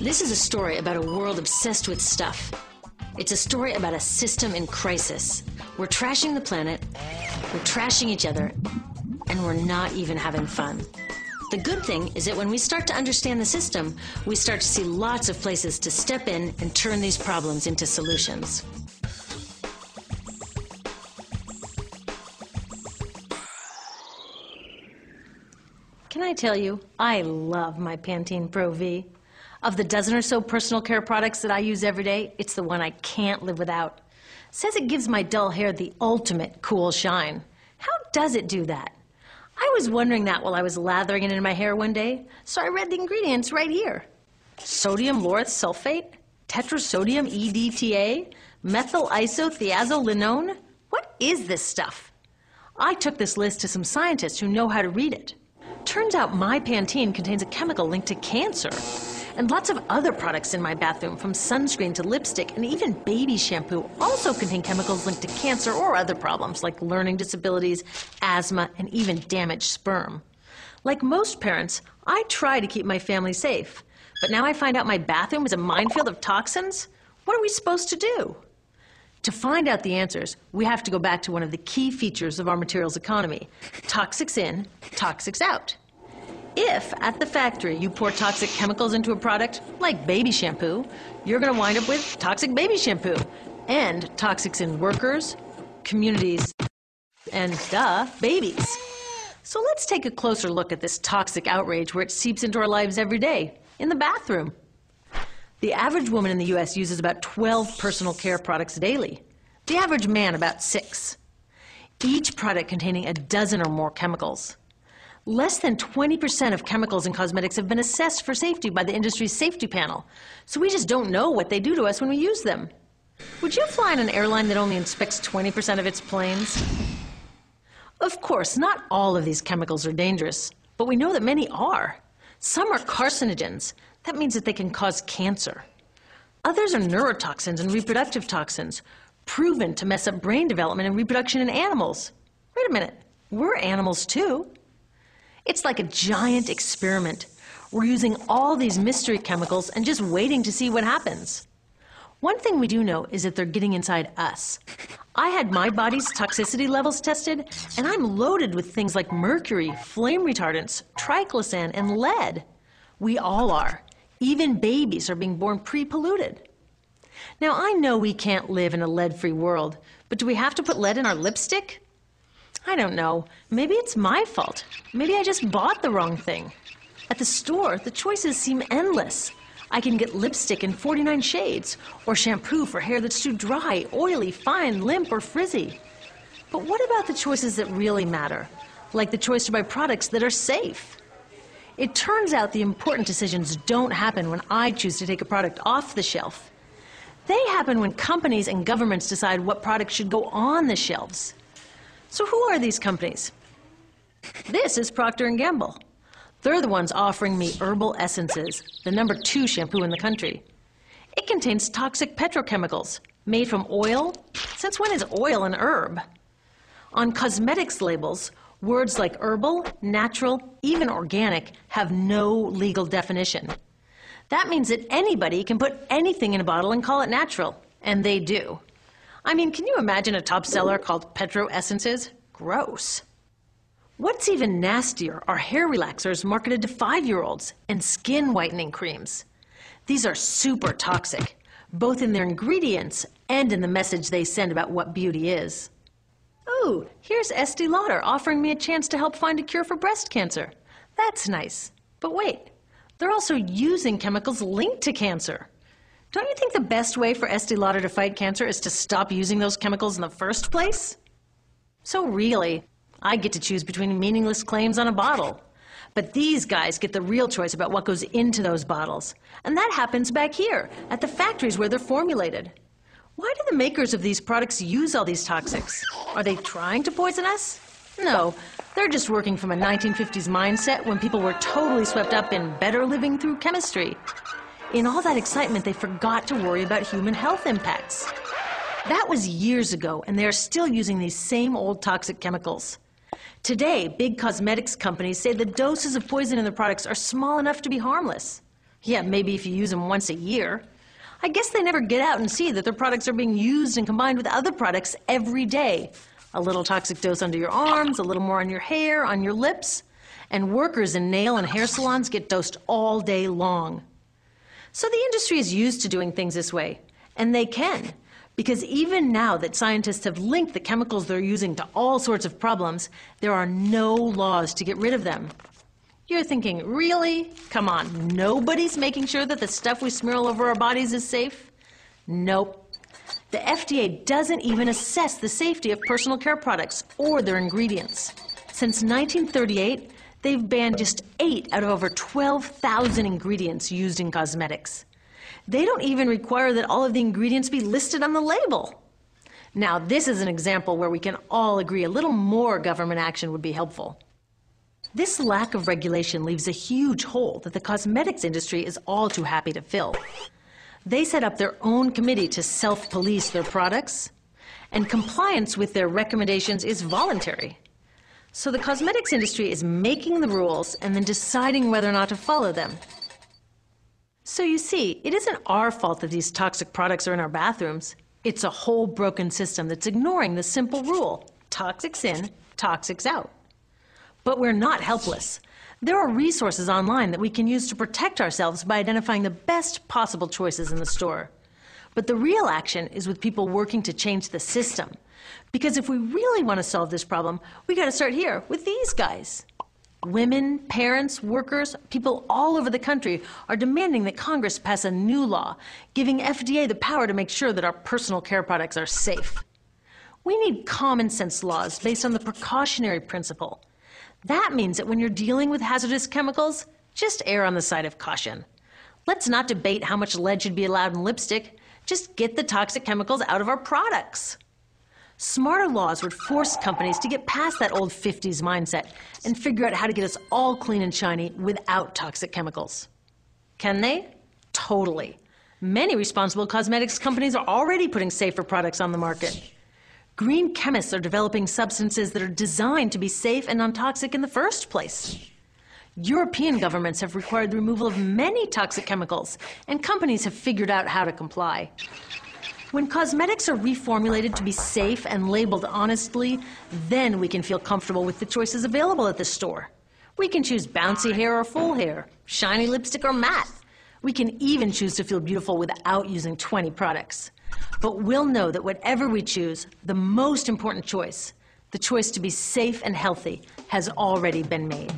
This is a story about a world obsessed with stuff. It's a story about a system in crisis. We're trashing the planet, we're trashing each other, and we're not even having fun. The good thing is that when we start to understand the system, we start to see lots of places to step in and turn these problems into solutions. Can I tell you, I love my Pantene Pro V. Of the dozen or so personal care products that I use every day, it's the one I can't live without. Says it gives my dull hair the ultimate cool shine. How does it do that? I was wondering that while I was lathering it in my hair one day, so I read the ingredients right here. Sodium lauryl sulfate, tetrasodium EDTA, methyl isothiazolinone. What is this stuff? I took this list to some scientists who know how to read it. Turns out my Pantene contains a chemical linked to cancer. And lots of other products in my bathroom, from sunscreen to lipstick and even baby shampoo, also contain chemicals linked to cancer or other problems like learning disabilities, asthma, and even damaged sperm. Like most parents, I try to keep my family safe. But now I find out my bathroom is a minefield of toxins? What are we supposed to do? To find out the answers, we have to go back to one of the key features of our materials economy: toxics in, toxics out. If, at the factory, you pour toxic chemicals into a product, like baby shampoo, you're going to wind up with toxic baby shampoo, and toxics in workers, communities, and, babies. So let's take a closer look at this toxic outrage where it seeps into our lives every day, in the bathroom. The average woman in the U.S. uses about 12 personal care products daily. The average man about 6. Each product containing a dozen or more chemicals. Less than 20% of chemicals in cosmetics have been assessed for safety by the industry's safety panel, so we just don't know what they do to us when we use them. Would you fly on an airline that only inspects 20% of its planes? Of course, not all of these chemicals are dangerous, but we know that many are. Some are carcinogens. That means that they can cause cancer. Others are neurotoxins and reproductive toxins, proven to mess up brain development and reproduction in animals. Wait a minute, we're animals too. It's like a giant experiment. We're using all these mystery chemicals and just waiting to see what happens. One thing we do know is that they're getting inside us. I had my body's toxicity levels tested, and I'm loaded with things like mercury, flame retardants, triclosan, and lead. We all are. Even babies are being born pre-polluted. Now, I know we can't live in a lead-free world, but do we have to put lead in our lipstick? I don't know. Maybe it's my fault. Maybe I just bought the wrong thing. At the store, the choices seem endless. I can get lipstick in 49 shades, or shampoo for hair that's too dry, oily, fine, limp, or frizzy. But what about the choices that really matter? Like the choice to buy products that are safe? It turns out the important decisions don't happen when I choose to take a product off the shelf. They happen when companies and governments decide what products should go on the shelves. So who are these companies? This is Procter & Gamble. They're the ones offering me Herbal Essences, the #2 shampoo in the country. It contains toxic petrochemicals made from oil. Since when is oil an herb? On cosmetics labels, words like herbal, natural, even organic have no legal definition. That means that anybody can put anything in a bottle and call it natural, and they do. I mean, can you imagine a top seller called Petro Essences? Gross. What's even nastier are hair relaxers marketed to 5-year-olds and skin whitening creams. These are super toxic, both in their ingredients and in the message they send about what beauty is. Oh, here's Estee Lauder offering me a chance to help find a cure for breast cancer. That's nice. But wait, they're also using chemicals linked to cancer. Don't you think the best way for Estee Lauder to fight cancer is to stop using those chemicals in the first place? So really, I get to choose between meaningless claims on a bottle. But these guys get the real choice about what goes into those bottles. And that happens back here, at the factories where they're formulated. Why do the makers of these products use all these toxics? Are they trying to poison us? No, they're just working from a 1950s mindset when people were totally swept up in better living through chemistry. In all that excitement, they forgot to worry about human health impacts. That was years ago, and they are still using these same old toxic chemicals. Today, big cosmetics companies say the doses of poison in their products are small enough to be harmless. Yeah, maybe if you use them once a year. I guess they never get out and see that their products are being used and combined with other products every day. A little toxic dose under your arms, a little more on your hair, on your lips. And workers in nail and hair salons get dosed all day long. So the industry is used to doing things this way. And they can. Because even now that scientists have linked the chemicals they're using to all sorts of problems, there are no laws to get rid of them. You're thinking, really? Come on, nobody's making sure that the stuff we smear all over our bodies is safe? Nope. The FDA doesn't even assess the safety of personal care products or their ingredients. Since 1938, they've banned just 8 out of over 12,000 ingredients used in cosmetics. They don't even require that all of the ingredients be listed on the label. Now, this is an example where we can all agree a little more government action would be helpful. This lack of regulation leaves a huge hole that the cosmetics industry is all too happy to fill. They set up their own committee to self-police their products, and compliance with their recommendations is voluntary. So the cosmetics industry is making the rules and then deciding whether or not to follow them. So you see, it isn't our fault that these toxic products are in our bathrooms. It's a whole broken system that's ignoring the simple rule: toxics in, toxics out. But we're not helpless. There are resources online that we can use to protect ourselves by identifying the best possible choices in the store. But the real action is with people working to change the system. Because if we really want to solve this problem, we got to start here with these guys. Women, parents, workers, people all over the country are demanding that Congress pass a new law, giving FDA the power to make sure that our personal care products are safe. We need common sense laws based on the precautionary principle. That means that when you're dealing with hazardous chemicals, just err on the side of caution. Let's not debate how much lead should be allowed in lipstick. Just get the toxic chemicals out of our products. Smarter laws would force companies to get past that old 50s mindset and figure out how to get us all clean and shiny without toxic chemicals. Can they? Totally. Many responsible cosmetics companies are already putting safer products on the market. Green chemists are developing substances that are designed to be safe and non-toxic in the first place. European governments have required the removal of many toxic chemicals, and companies have figured out how to comply. When cosmetics are reformulated to be safe and labeled honestly, then we can feel comfortable with the choices available at the store. We can choose bouncy hair or full hair, shiny lipstick or matte. We can even choose to feel beautiful without using 20 products. But we'll know that whatever we choose, the most important choice, the choice to be safe and healthy, has already been made.